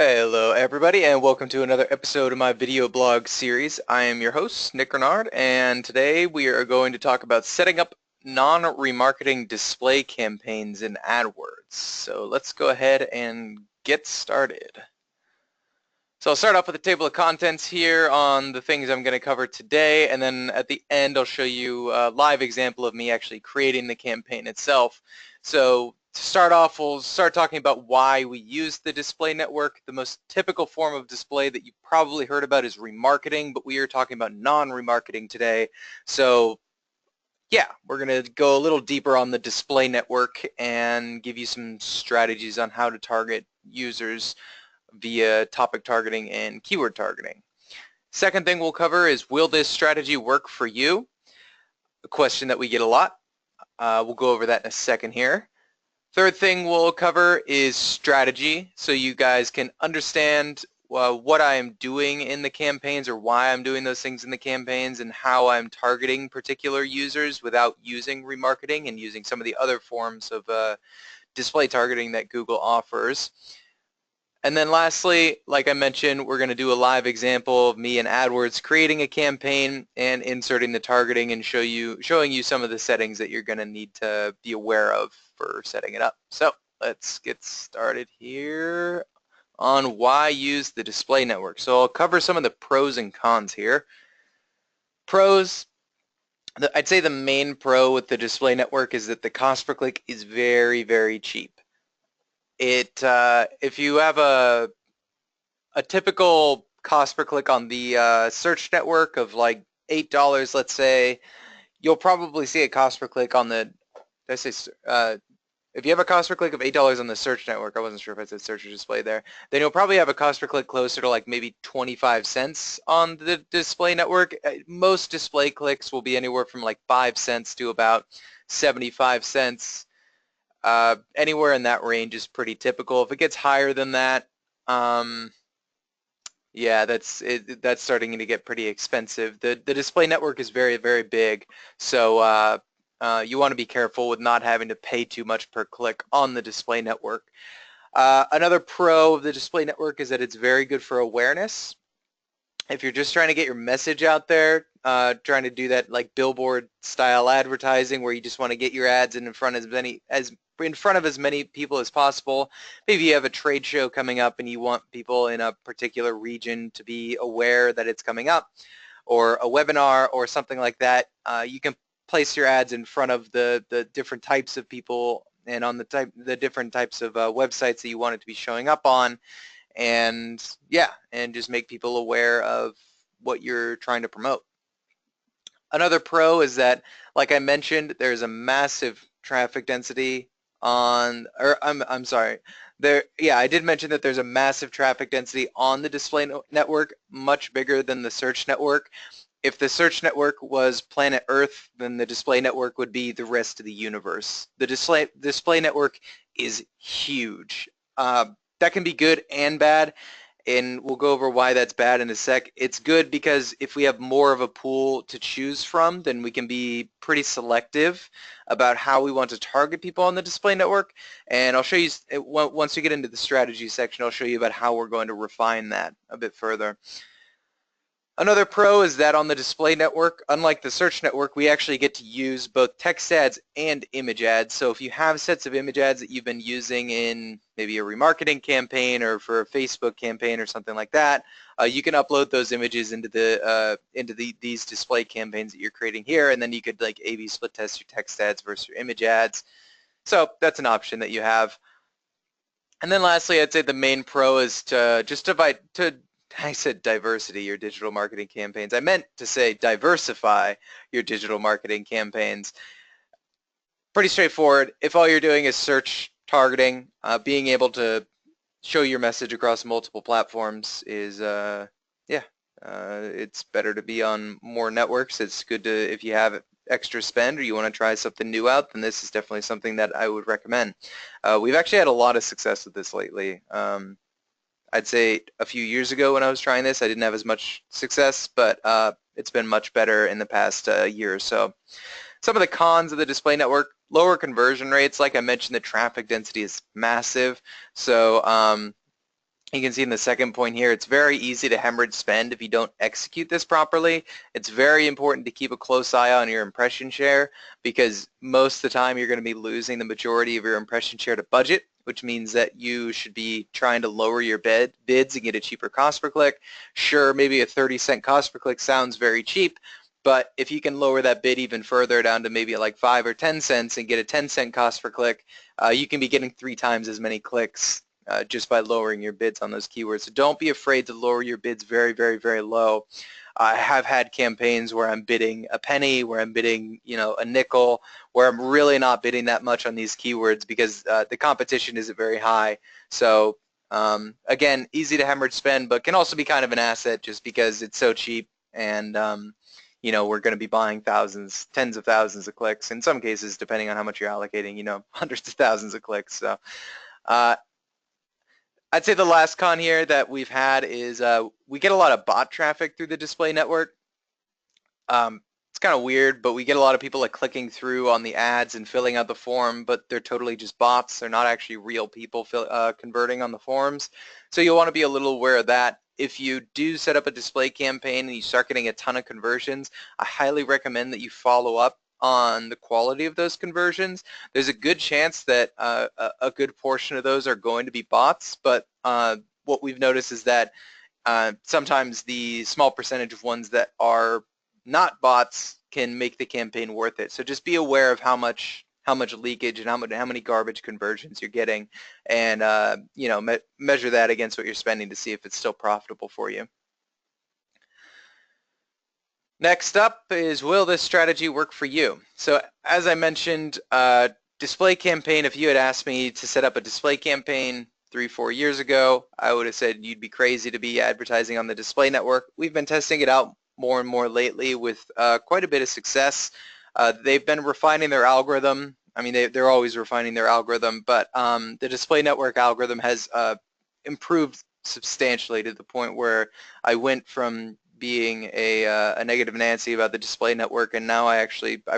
Hello everybody and welcome to another episode of my video blog series. I am your host, Nick Renard, and today we are going to talk about setting up non-remarketing display campaigns in AdWords. So let's go ahead and get started. So I'll start off with a table of contents here on the things I'm going to cover today, and then at the end I'll show you a live example of me actually creating the campaign itself. So to start off, we'll start talking about why we use the display network. The most typical form of display that you've probably heard about is remarketing, but we are talking about non-remarketing today. So yeah, we're going to go a little deeper on the display network and give you some strategies on how to target users via topic targeting and keyword targeting. Second thing we'll cover is, will this strategy work for you? A question that we get a lot. We'll go over that in a second here. Third thing we'll cover is strategy, so you guys can understand what I am doing in the campaigns or why I'm doing those things in the campaigns and how I'm targeting particular users without using remarketing and using some of the other forms of display targeting that Google offers. And then lastly, like I mentioned, we're going to do a live example of me and AdWords creating a campaign and inserting the targeting and showing you some of the settings that you're going to need to be aware of for setting it up. So let's get started here on why use the display network. So I'll cover some of the pros and cons here. Pros, I'd say the main pro with the display network is that the cost per click is very, very cheap. If you have a typical cost per click on the search network of like $8, let's say, you'll probably see a cost per click on the, if you have a cost per click of $8 on the search network, I wasn't sure if I said search or display there, then you'll probably have a cost per click closer to like maybe 25 cents on the display network. Most display clicks will be anywhere from like 5 cents to about 75 cents. Anywhere in that range is pretty typical. If it gets higher than that, yeah, that's starting to get pretty expensive. The display network is very, very big, so you want to be careful with not having to pay too much per click on the display network. Another pro of the display network is that it's very good for awareness. If you're just trying to get your message out there, trying to do that like billboard style advertising where you just want to get your ads in front of as many people as possible. Maybe you have a trade show coming up and you want people in a particular region to be aware that it's coming up, or a webinar or something like that. You can place your ads in front of the different types of people and on the different types of websites that you want it to be showing up on. And yeah, and just make people aware of what you're trying to promote. Another pro is that, like I mentioned, there's a massive traffic density on, or I'm sorry, I did mention that there's a massive traffic density on the display network, much bigger than the search network. If the search network was planet Earth, then the display network would be the rest of the universe. The display network is huge. That can be good and bad, and we'll go over why that's bad in a sec. It's good because if we have more of a pool to choose from, then we can be pretty selective about how we want to target people on the display network. And I'll show you, once we get into the strategy section, I'll show you about how we're going to refine that a bit further. Another pro is that on the display network, unlike the search network, we actually get to use both text ads and image ads. So if you have sets of image ads that you've been using in maybe a remarketing campaign or for a Facebook campaign or something like that, you can upload those images into these display campaigns that you're creating here, and then you could like A/B split test your text ads versus your image ads. So that's an option that you have. And then lastly, I'd say the main pro is to just I said diversity your digital marketing campaigns. I meant to say diversify your digital marketing campaigns. Pretty straightforward. If all you're doing is search targeting, being able to show your message across multiple platforms is, it's better to be on more networks. It's good to, if you have extra spend or you want to try something new out, then this is definitely something that I would recommend. We've actually had a lot of success with this lately. I'd say a few years ago when I was trying this, I didn't have as much success, but it's been much better in the past year or so. Some of the cons of the display network: lower conversion rates. Like I mentioned, the traffic density is massive. So You can see in the second point here, it's very easy to hemorrhage spend if you don't execute this properly. It's very important to keep a close eye on your impression share because most of the time you're going to be losing the majority of your impression share to budget, which means that you should be trying to lower your bids and get a cheaper cost per click. Sure, maybe a 30-cent cost per click sounds very cheap, but if you can lower that bid even further down to maybe like 5 or 10 cents and get a 10-cent cost per click, you can be getting 3 times as many clicks just by lowering your bids on those keywords. So don't be afraid to lower your bids very, very, very low. I have had campaigns where I'm bidding a penny, where I'm bidding, a nickel, where I'm really not bidding that much on these keywords because the competition isn't very high. So again, easy to hemorrhage spend, but can also be kind of an asset just because it's so cheap and we're going to be buying thousands, tens of thousands of clicks. In some cases, depending on how much you're allocating, hundreds of thousands of clicks. So I'd say the last con here that we've had is we get a lot of bot traffic through the display network. It's kind of weird, but we get a lot of people like clicking through on the ads and filling out the form, but they're totally just bots. They're not actually real people converting on the forms. So you'll want to be a little aware of that. If you do set up a display campaign and you start getting a ton of conversions, I highly recommend that you follow up on the quality of those conversions. There's a good chance that a good portion of those are going to be bots, but what we've noticed is that sometimes the small percentage of ones that are not bots can make the campaign worth it. So just be aware of how much leakage and how many garbage conversions you're getting, and measure that against what you're spending to see if it's still profitable for you. Next up is, will this strategy work for you? So as I mentioned, display campaign, if you had asked me to set up a display campaign 3-4 years ago, I would have said you'd be crazy to be advertising on the display network. We've been testing it out more and more lately with quite a bit of success. They've been refining their algorithm. I mean, they're always refining their algorithm, but the display network algorithm has improved substantially to the point where I went from being a negative Nancy about the display network, and now I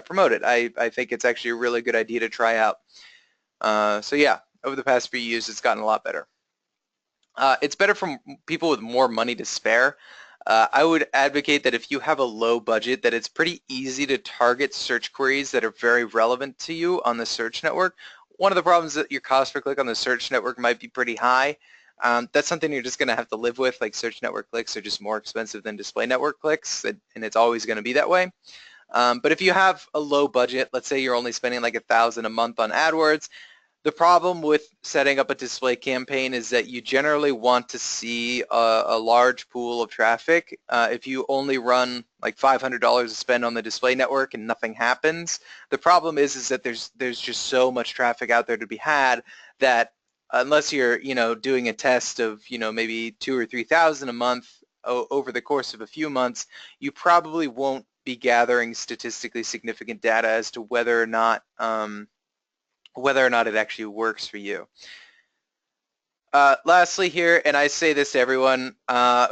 promote it. I think it's actually a really good idea to try out. So yeah, over the past few years, it's gotten a lot better. It's better for people with more money to spare. I would advocate that if you have a low budget, that it's pretty easy to target search queries that are very relevant to you on the search network. One of the problems is that your cost per click on the search network might be pretty high. That's something you're just going to have to live with. Like, search network clicks are just more expensive than display network clicks, and it's always going to be that way. But if you have a low budget, let's say you're only spending like $1,000 a month on AdWords, the problem with setting up a display campaign is that you generally want to see a large pool of traffic. If you only run like $500 to spend on the display network and nothing happens, the problem is that there's just so much traffic out there to be had that unless you're doing a test of maybe 2,000 or 3,000 a month over the course of a few months, you probably won't be gathering statistically significant data as to whether or not it actually works for you. Lastly here, and I say this to everyone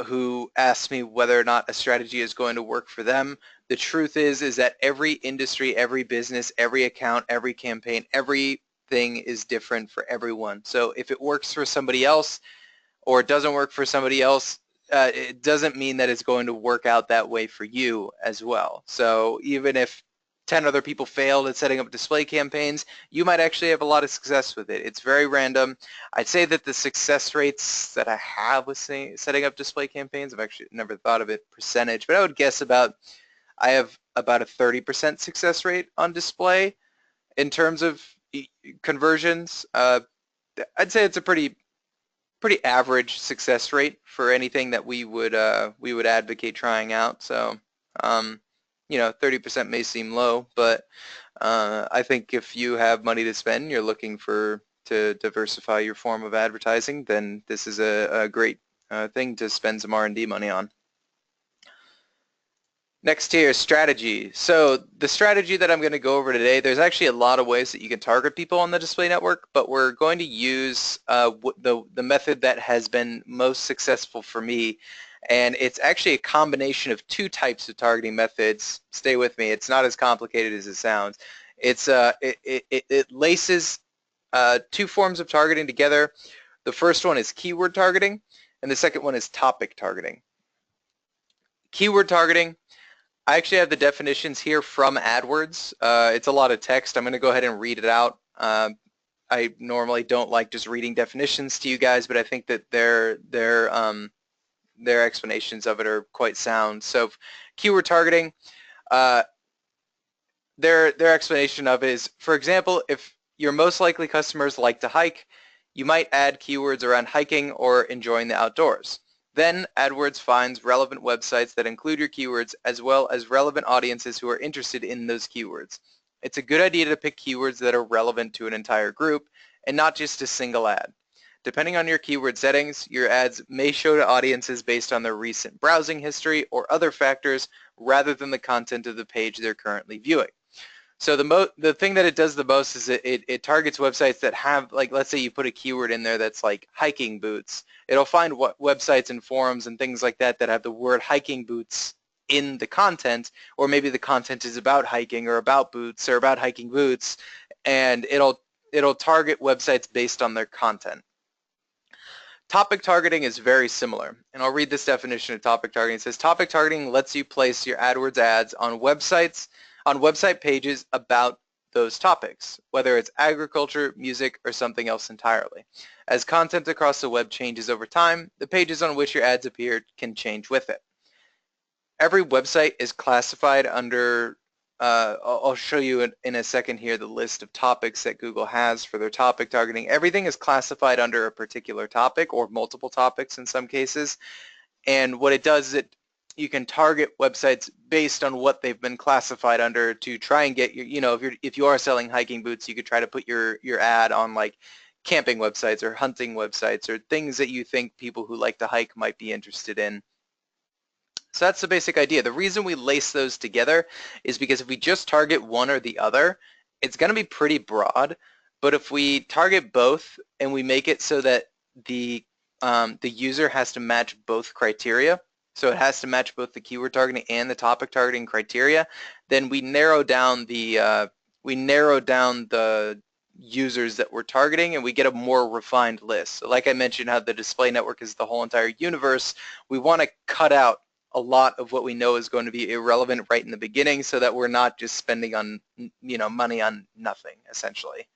who asks me whether or not a strategy is going to work for them, the truth is that every industry, every business, every account, every campaign, everything is different for everyone. So if it works for somebody else or it doesn't work for somebody else, it doesn't mean that it's going to work out that way for you as well. So even if 10 other people failed at setting up display campaigns, you might actually have a lot of success with it. It's very random. I'd say that the success rates that I have with setting up display campaigns, I've actually never thought of it percentage, but I would guess I have about a 30% success rate on display in terms of conversions. I'd say it's a pretty average success rate for anything that we would advocate trying out. So 30% may seem low, but I think if you have money to spend, you're looking to diversify your form of advertising, then this is a great thing to spend some R&D money on. Next here, strategy. So the strategy that I'm going to go over today, there's actually a lot of ways that you can target people on the display network, but we're going to use the method that has been most successful for me, and it's actually a combination of 2 types of targeting methods. Stay with me. It's not as complicated as it sounds. It laces 2 forms of targeting together. The first one is keyword targeting, and the second one is topic targeting. Keyword targeting, I actually have the definitions here from AdWords. It's a lot of text. I'm going to go ahead and read it out. I normally don't like just reading definitions to you guys, but I think that their explanations of it are quite sound. So keyword targeting, their explanation of it is, for example, if your most likely customers like to hike, you might add keywords around hiking or enjoying the outdoors. Then AdWords finds relevant websites that include your keywords as well as relevant audiences who are interested in those keywords. It's a good idea to pick keywords that are relevant to an entire group and not just a single ad. Depending on your keyword settings, your ads may show to audiences based on their recent browsing history or other factors rather than the content of the page they're currently viewing. So the thing that it does the most is it targets websites that have, like, let's say you put a keyword in there that's like hiking boots. It'll find what websites and forums and things like that that have the word hiking boots in the content, or maybe the content is about hiking or about boots or about hiking boots, and it'll target websites based on their content. Topic targeting is very similar, and I'll read this definition of topic targeting. It says topic targeting lets you place your AdWords ads on website pages about those topics, whether it's agriculture, music, or something else entirely. As content across the web changes over time, the pages on which your ads appear can change with it. Every website is classified under, I'll show you in a second here the list of topics that Google has for their topic targeting. Everything is classified under a particular topic or multiple topics in some cases. And what it does is you can target websites based on what they've been classified under to try and get your, if you are selling hiking boots, you could try to put your ad on like camping websites or hunting websites or things that you think people who like to hike might be interested in. So that's the basic idea. The reason we lace those together is because if we just target one or the other, it's going to be pretty broad. But if we target both and we make it so that the user has to match both criteria, so it has to match both the keyword targeting and the topic targeting criteria, then we narrow down the users that we're targeting, and we get a more refined list. So like I mentioned, how the display network is the whole entire universe, we want to cut out a lot of what we know is going to be irrelevant right in the beginning, so that we're not just spending on money on nothing, essentially.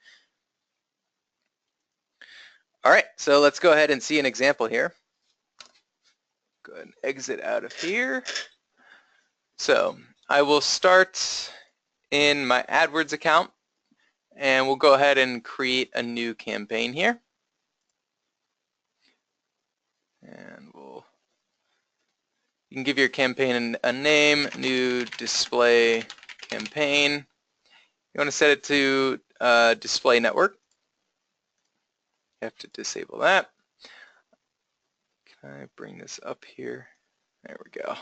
All right, so let's go ahead and see an example here. Go ahead and exit out of here. So I will start in my AdWords account, and we'll go ahead and create a new campaign here. And you can give your campaign a name, new display campaign. You want to set it to display network. You have to disable that. Can I bring this up here? There we go.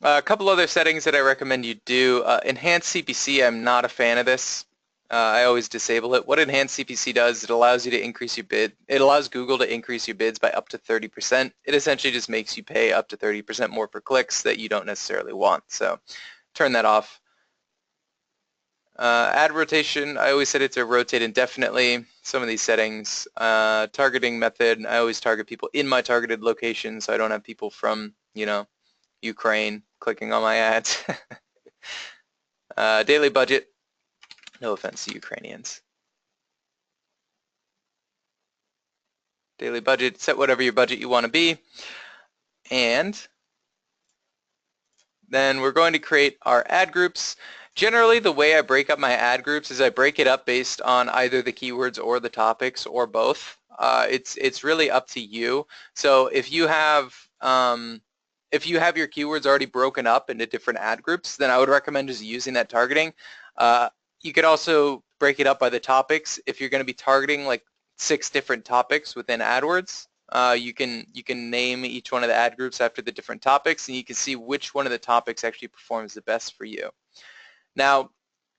A couple other settings that I recommend you do. Enhanced CPC, I'm not a fan of this. I always disable it. What Enhanced CPC does, it allows you to increase your bid. It allows Google to increase your bids by up to 30%. It essentially just makes you pay up to 30% more per clicks that you don't necessarily want. So turn that off. Ad rotation, I always set it to rotate indefinitely. Some of these settings. Targeting method, I always target people in my targeted location, so I don't have people from, Ukraine clicking on my ads. Daily budget, no offense to Ukrainians. Daily budget, set whatever your budget you want to be. And then we're going to create our ad groups. Generally, the way I break up my ad groups is I break it up based on either the keywords or the topics or both. It's really up to you. So if you have your keywords already broken up into different ad groups, then I would recommend just using that targeting. You could also break it up by the topics. If you're going to be targeting like 6 different topics within AdWords, you can name each one of the ad groups after the different topics, and you can see which one of the topics actually performs the best for you. Now,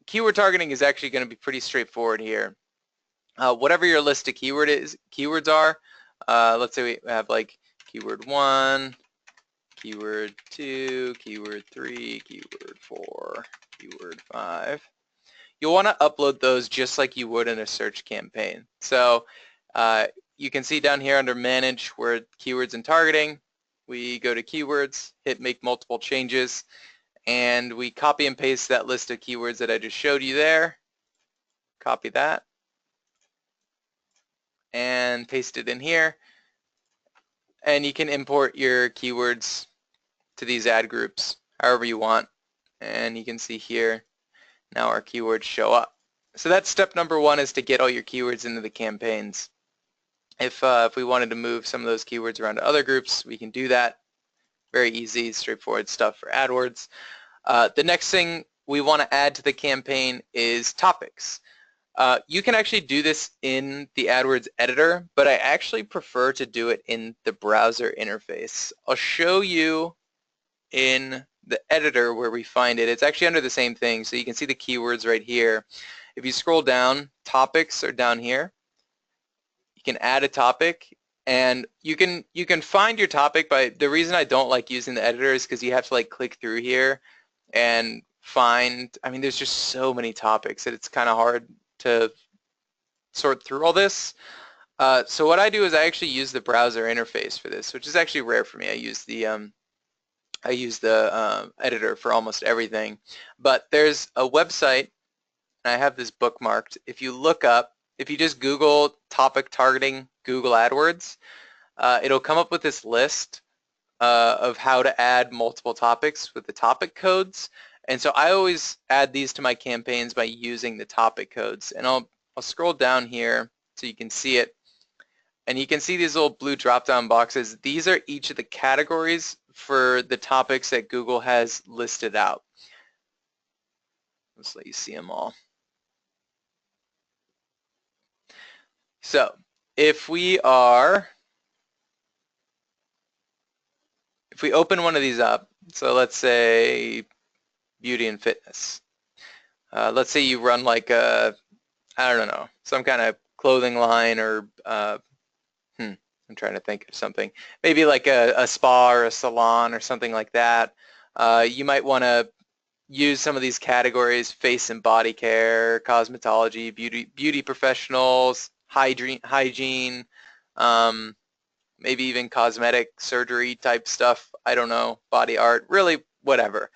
keyword targeting is actually going to be pretty straightforward here. Whatever your list of keywords are, let's say we have like keyword 1, keyword 2, keyword 3, keyword 4, keyword 5. You'll want to upload those just like you would in a search campaign. So You can see down here under Manage, where Keywords and Targeting, we go to Keywords, hit Make Multiple Changes, and we copy and paste that list of keywords that I just showed you there. Copy that and paste it in here. And you can import your keywords to these ad groups however you want. And you can see here, now our keywords show up. So that's step number one, is to get all your keywords into the campaigns. If we wanted to move some of those keywords around to other groups, we can do that. Very easy, straightforward stuff for AdWords. The next thing we want to add to the campaign is topics. You can actually do this in the AdWords editor, but I actually prefer to do it in the browser interface. I'll show you in the editor where we find it. It's actually under the same thing, so you can see the keywords right here. If you scroll down, topics are down here. You can add a topic, and you can find your topic by, the reason I don't like using the editor is because you have to like click through here and find, I mean, there's just so many topics that it's kind of hard to sort through all this. So what I do is I actually use the browser interface for this, which is actually rare for me. I use the editor for almost everything. But there's a website, and I have this bookmarked. If you look up, if you just Google topic targeting Google AdWords, it'll come up with this list of how to add multiple topics with the topic codes. And so I always add these to my campaigns by using the topic codes. And I'll scroll down here so you can see it. And you can see these little blue drop-down boxes. These are each of the categories for the topics that Google has listed out. Let's let you see them all. So if we open one of these up, so let's say beauty and fitness. Let's say you run like I don't know, some kind of clothing line, or I'm trying to think of something. Maybe like a spa or a salon or something like that. You might want to use some of these categories: face and body care, cosmetology, beauty professionals, hygiene, maybe even cosmetic surgery type stuff. I don't know, body art, really whatever.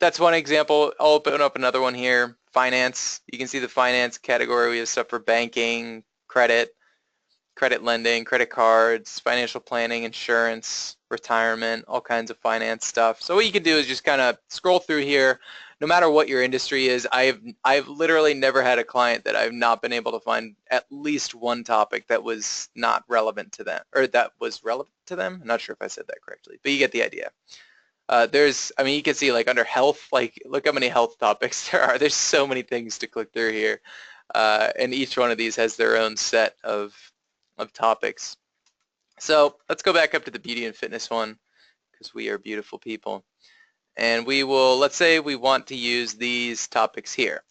That's one example. I'll open up another one here. Finance. You can see the finance category. We have stuff for banking, credit lending, credit cards, financial planning, insurance, retirement, all kinds of finance stuff. So what you can do is just kind of scroll through here. No matter what your industry is, I've literally never had a client that I've not been able to find at least one topic that was not relevant to them, or that was relevant to them. I'm not sure if I said that correctly, but you get the idea. I mean, you can see like under health, like look how many health topics there are. There's so many things to click through here. And each one of these has their own set of topics. So let's go back up to the beauty and fitness one, because we are beautiful people. And we will, let's say we want to use these topics here.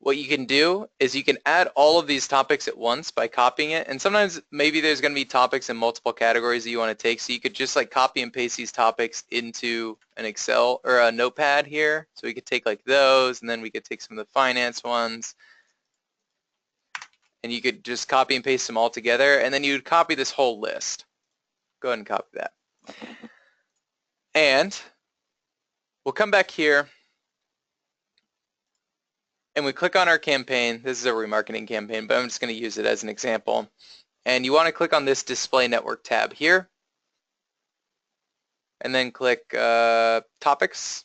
What you can do is you can add all of these topics at once by copying it. And sometimes maybe there's going to be topics in multiple categories that you want to take. So you could just like copy and paste these topics into an Excel or a notepad here. So we could take like those, and then we could take some of the finance ones. And you could just copy and paste them all together, and then you'd copy this whole list. Go ahead and copy that. And we'll come back here, and we click on our campaign. This is a remarketing campaign, but I'm just going to use it as an example. And you want to click on this Display Network tab here, and then click Topics.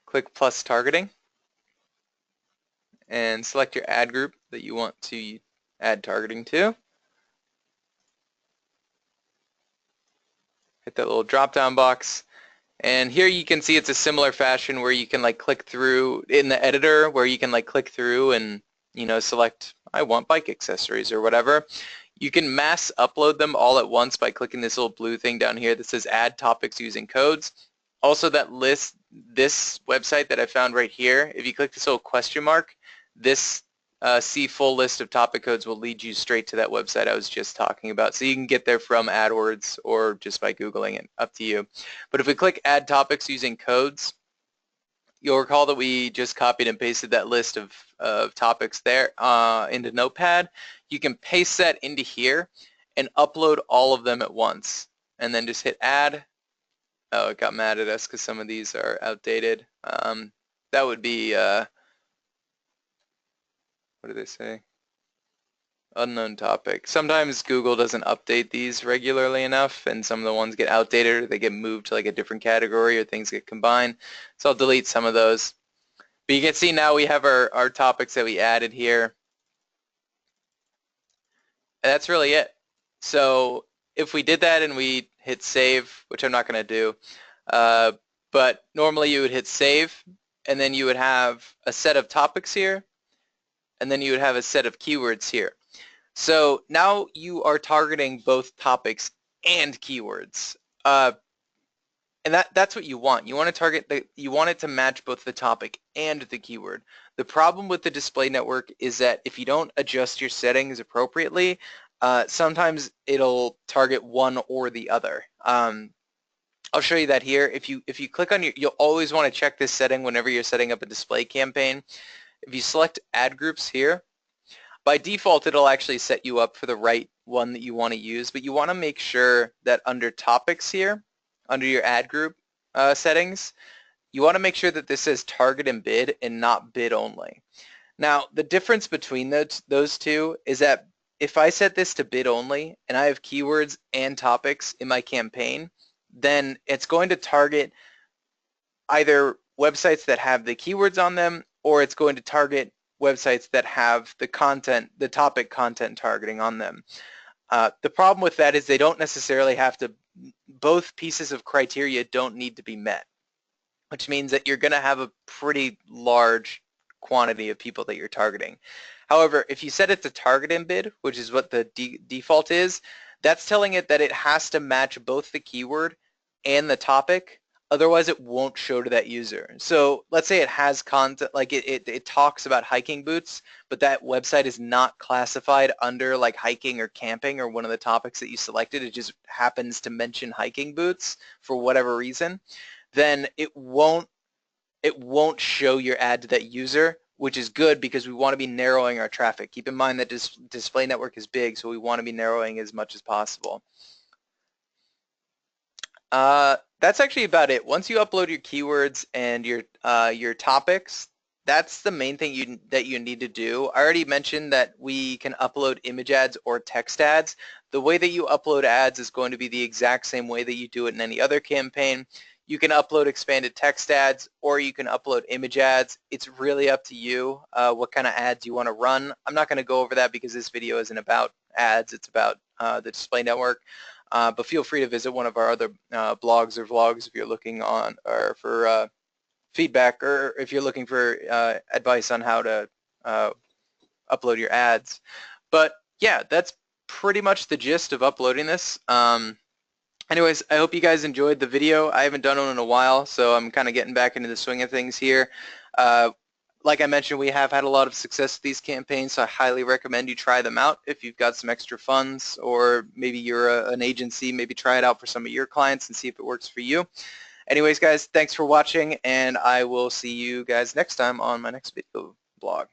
Click Plus Targeting, and select your ad group that you want to add targeting to. Hit that little drop-down box, and here you can see it's a similar fashion where you can like click through in the editor, where you can like click through and, you know, select I want bike accessories or whatever. You can mass upload them all at once by clicking this little blue thing down here that says Add Topics Using Codes. Also, that list, this website that I found right here, if you click this little question mark, this see full list of topic codes will lead you straight to that website I was just talking about. So you can get there from AdWords or just by Googling it, up to you. But if we click Add Topics Using Codes, you'll recall that we just copied and pasted that list of topics there into Notepad. You can paste that into here and upload all of them at once, and then just hit add. Oh, it got mad at us because some of these are outdated. That would be, what do they say? Unknown topic. Sometimes Google doesn't update these regularly enough, and some of the ones get outdated, or they get moved to like a different category, or things get combined. So I'll delete some of those. But you can see now we have our topics that we added here. And that's really it. So if we did that and we hit save, which I'm not going to do, but normally you would hit save, and then you would have a set of topics here, and then you would have a set of keywords here. So now you are targeting both topics and keywords. And that's what you want. You want to target you want it to match both the topic and the keyword. The problem with the display network is that if you don't adjust your settings appropriately, sometimes it'll target one or the other. I'll show you that here. If you click on you'll always want to check this setting whenever you're setting up a display campaign. If you select ad groups here, by default, it'll actually set you up for the right one that you want to use, but you want to make sure that under topics here, under your ad group settings, you want to make sure that this says target and bid and not bid only. Now, the difference between those two is that if I set this to bid only and I have keywords and topics in my campaign, then it's going to target either websites that have the keywords on them, or it's going to target websites that have the content, the topic content targeting on them. The problem with that is they don't necessarily have to, both pieces of criteria don't need to be met, which means that you're going to have a pretty large quantity of people that you're targeting. However, if you set it to target and bid, which is what the default is, that's telling it that it has to match both the keyword and the topic. Otherwise, it won't show to that user. So let's say it has content, like it talks about hiking boots, but that website is not classified under like hiking or camping or one of the topics that you selected. It just happens to mention hiking boots for whatever reason. Then it won't show your ad to that user, which is good because we want to be narrowing our traffic. Keep in mind that display network is big, so we want to be narrowing as much as possible. That's actually about it. Once you upload your keywords and your topics, that's the main thing that you need to do. I already mentioned that we can upload image ads or text ads. The way that you upload ads is going to be the exact same way that you do it in any other campaign. You can upload expanded text ads or you can upload image ads. It's really up to you what kind of ads you want to run. I'm not going to go over that because this video isn't about ads. It's about the display network. But feel free to visit one of our other blogs or vlogs if you're looking on or for feedback, or if you're looking for advice on how to upload your ads. But yeah, that's pretty much the gist of uploading this. Anyways, I hope you guys enjoyed the video. I haven't done one in a while, so I'm kind of getting back into the swing of things here. Like I mentioned, we have had a lot of success with these campaigns, so I highly recommend you try them out if you've got some extra funds, or maybe you're an agency, maybe try it out for some of your clients and see if it works for you. Anyways, guys, thanks for watching, and I will see you guys next time on my next video blog.